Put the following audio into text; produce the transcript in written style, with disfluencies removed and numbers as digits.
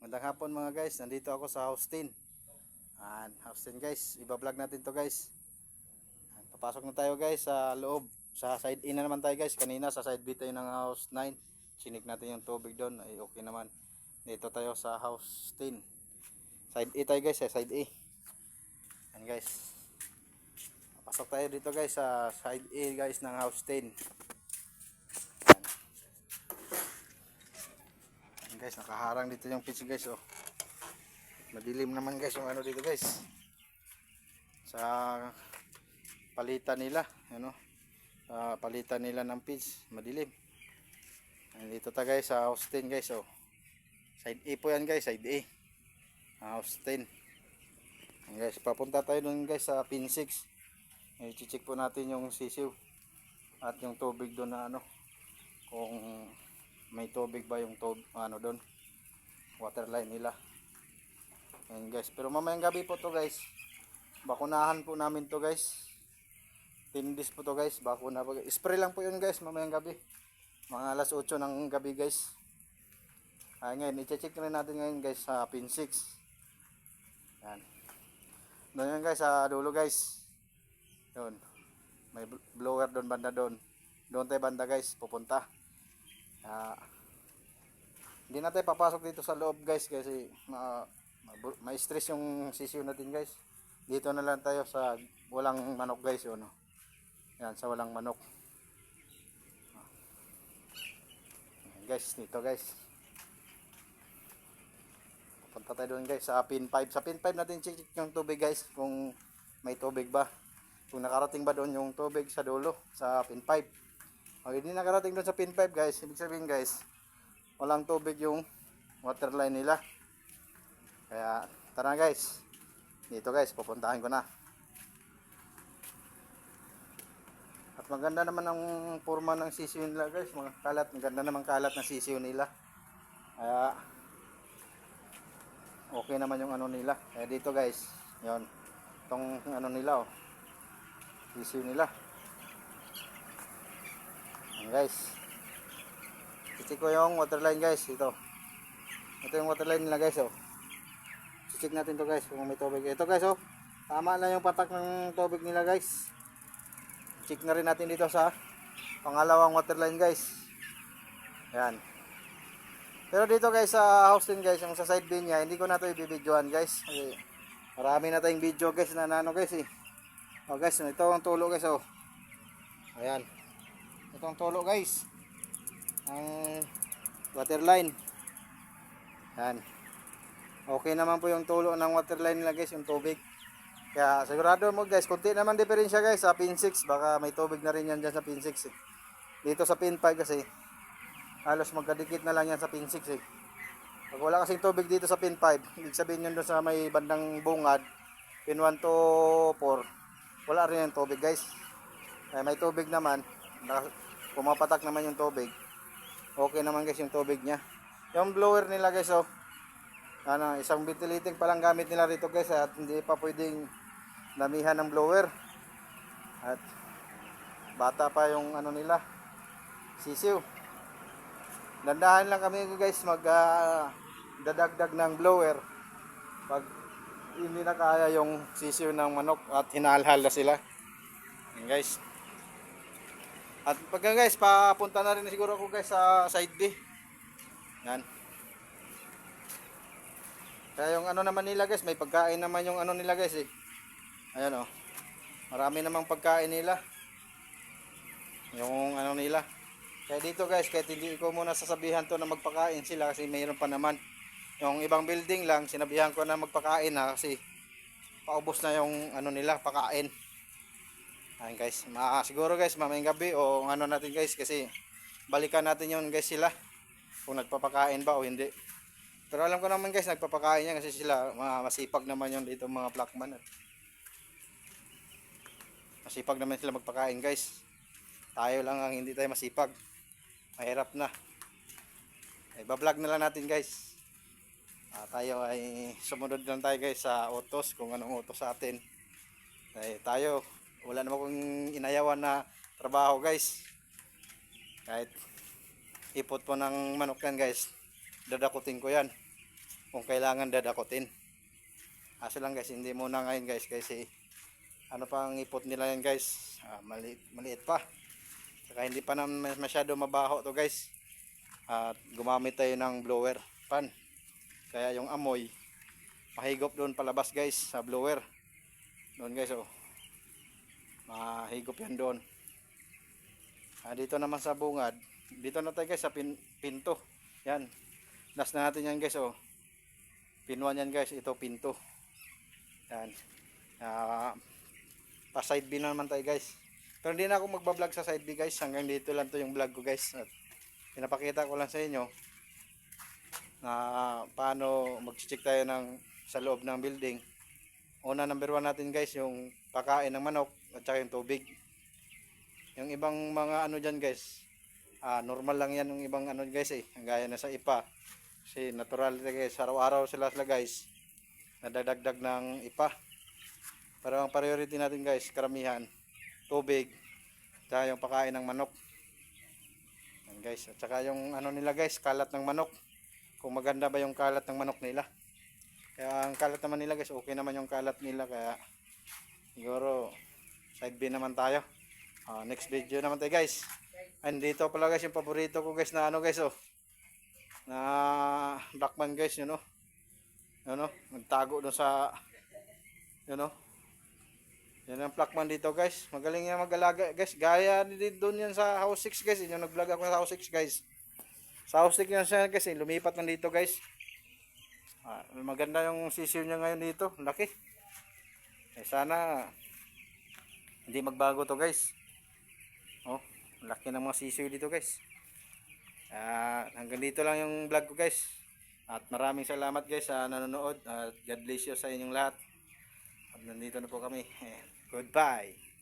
Magandang hapon mga guys, nandito ako sa House 10. House 10 guys, iba-vlog natin to guys. Papasok na tayo guys sa loob. Sa side A na naman tayo guys, kanina sa side B tayo ng House 9. Sinik natin yung tubig doon, ay okay naman. Dito tayo sa House 10. Side A tayo guys, side A. Yan guys. Pasok tayo dito guys sa side A guys ng House 10. Yan guys, nakaharang dito yung pitch guys oh. Madilim naman guys yung ano dito guys. Sa palitan nila, ano? Palitan nila ng pitch, madilim. Dito tayo guys sa House 10 guys oh. Side A po yan guys, side A. House 10. Yan guys, papunta tayo dun guys sa pin 6. I-check po natin yung sisiw at yung tubig doon na ano. Kung may tubig ba yung ano doon. Water line nila. Ayan guys, pero mamayang gabi po to guys. Bakunahan po namin to guys. 10 days po to guys, bakuna po. Spray lang po yun guys, mamayang gabi. Mga alas 8 ng gabi guys. Ngayon, i-check rin natin ngayon guys sa pin 6. Yan. Doon yun guys, sa dulo guys. Yun. May blower doon, banda doon. Doon tayo banda guys, pupunta. Hindi na tayo papasok dito sa loob guys kasi may stress yung sisiyo natin guys. Dito na lang tayo sa walang manok guys yun. Yan, sa walang manok. Yan, guys, dito guys. Punta tayo doon guys sa pin 5. Sa pin 5 natin check yung tubig guys kung may tubig ba. Kung nakarating ba doon yung tubig sa dulo sa pin 5. Pag hindi nakarating doon sa pin 5 guys, ibig sabihin guys, walang tubig yung water line nila. Kaya tara guys, dito guys, pupuntahan ko na. At maganda naman ang forma ng sisiyo nila guys, mga kalat, maganda naman kalat ng sisiyo nila. Kaya okay naman yung ano nila. Kaya dito guys, yon, itong ano nila oh, sisiyo nila. Yan guys, check ko yung water line guys, ito yung water line nila guys oh. Check natin to guys kung may tubig. Ito guys oh, tama na yung patak ng tubig nila guys. Check na rin natin dito sa pangalawang water line guys. Ayan. Pero dito guys sa house din guys, yung sa side bin niya, hindi ko na ito ibibidyoan guys. Kasi marami na tayong video guys na nano guys eh. Oh guys, ito ang tulo guys oh. Ayan. Ito ang tulo guys. Ang water line. Ayan. Okay naman po yung tulo ng water line nila guys, yung tubig. Kaya sigurado mo guys, konti naman diferensya guys sa pin 6. Baka may tubig na rin yan dyan sa pin 6 eh. Dito sa pin 5 kasi halos magkadikit na lang yan sa pin 6 eh. Pag wala kasing tubig dito sa pin 5, ibig sabihin yun doon sa may bandang bungad, pin 1 to 4, wala rin yung tubig guys. Kaya may tubig naman, pumapatak naman yung tubig. Okay naman guys yung tubig nya. Yung blower nila guys oh, ano, isang ventilating pa lang gamit nila rito guys at hindi pa pwedeng damihan ng blower. At bata pa yung ano nila, sisiw. Dandahan lang kami guys dadagdag ng blower pag hindi na kaya yung sisiw ng manok at hinalhal na sila. Yan guys. At pagka guys, papunta na rin siguro ako guys sa side B. Yan. Kaya yung ano naman nila guys, may pagkain naman yung ano nila guys eh. Ayan oh. Marami namang pagkain nila. Yung ano nila. Kaya dito guys, kahit hindi ko muna sasabihan to na magpakain sila kasi mayroon pa naman. Yung ibang building lang, sinabihan ko na magpakain na kasi paubos na yung ano nila, pakain. Ayan guys, siguro guys, mamayang gabi o ano natin guys kasi balikan natin yun guys sila. Kung nagpapakain ba o hindi. Pero alam ko naman guys, nagpapakain yan kasi sila masipag naman yun dito mga blackman. Masipag naman sila magpakain guys. Tayo lang ang hindi tayo masipag. Mahirap na. Iba-vlog na lang natin guys. Tayo ay sumunod lang tayo guys sa utos, kung anong utos sa atin. Tayo, wala naman kong inayawan na trabaho guys. Kahit ipot po ng manok yan guys, dadakutin ko yan. kung kailangan dadakutin. Kaso lang guys, hindi muna ngayon guys kasi ano pa ang ipot nila yan guys, maliit pa. Saka hindi pa naman masyado mabaho to guys. At gumamit tayo ng blower pan. Kaya yung amoy mahigop doon palabas guys sa blower. Doon guys oh. Mahigop yan doon. Dito naman sa bungad. Dito na tayo guys sa pinto. Yan. Last na natin yan guys oh. Pinuan yan guys. Ito pinto. Yan. Pa side B naman tayo guys. Pero hindi na ako magbablog sa side B guys. Hanggang dito lang to yung vlog ko guys. At pinapakita ko lang sa inyo na paano mag-check tayo sa loob ng building. Una, number 1 natin guys yung pakain ng manok at saka yung tubig. Yung ibang mga ano dyan guys, normal lang yan yung ibang ano guys eh, gaya na sa ipa. Kasi natural guys, araw-araw sila guys nadadagdag ng ipa. Pero ang priority natin guys, karamihan tubig at yung pakain ng manok. Yan guys, at saka yung ano nila guys, kalat ng manok. Kung maganda ba yung kalat ng manok nila. Kaya ang kalat naman nila guys, okay naman yung kalat nila, kaya siguro side B naman tayo. Next video naman tayo guys. Andito pala guys yung paborito ko guys na ano guys oh. Na Blackman guys, yun oh. Yun oh, nagtago doon sa yun oh. Yan ang Blackman dito guys. Magaling yan mag-alaga guys. Gaya din doon yan sa house 6 guys. Yung nag-vlog ako sa house 6 guys. Sa house 6 yan siya guys, lumipat man dito guys. Maganda yung sisiw niya ngayon dito, laki. Sana hindi magbago to guys. Oh, laki ng mga sisiw dito guys. Hanggang dito lang yung vlog ko guys. At maraming salamat guys sa nanonood. At God bless you sa inyong lahat. At nandito na po kami. Goodbye.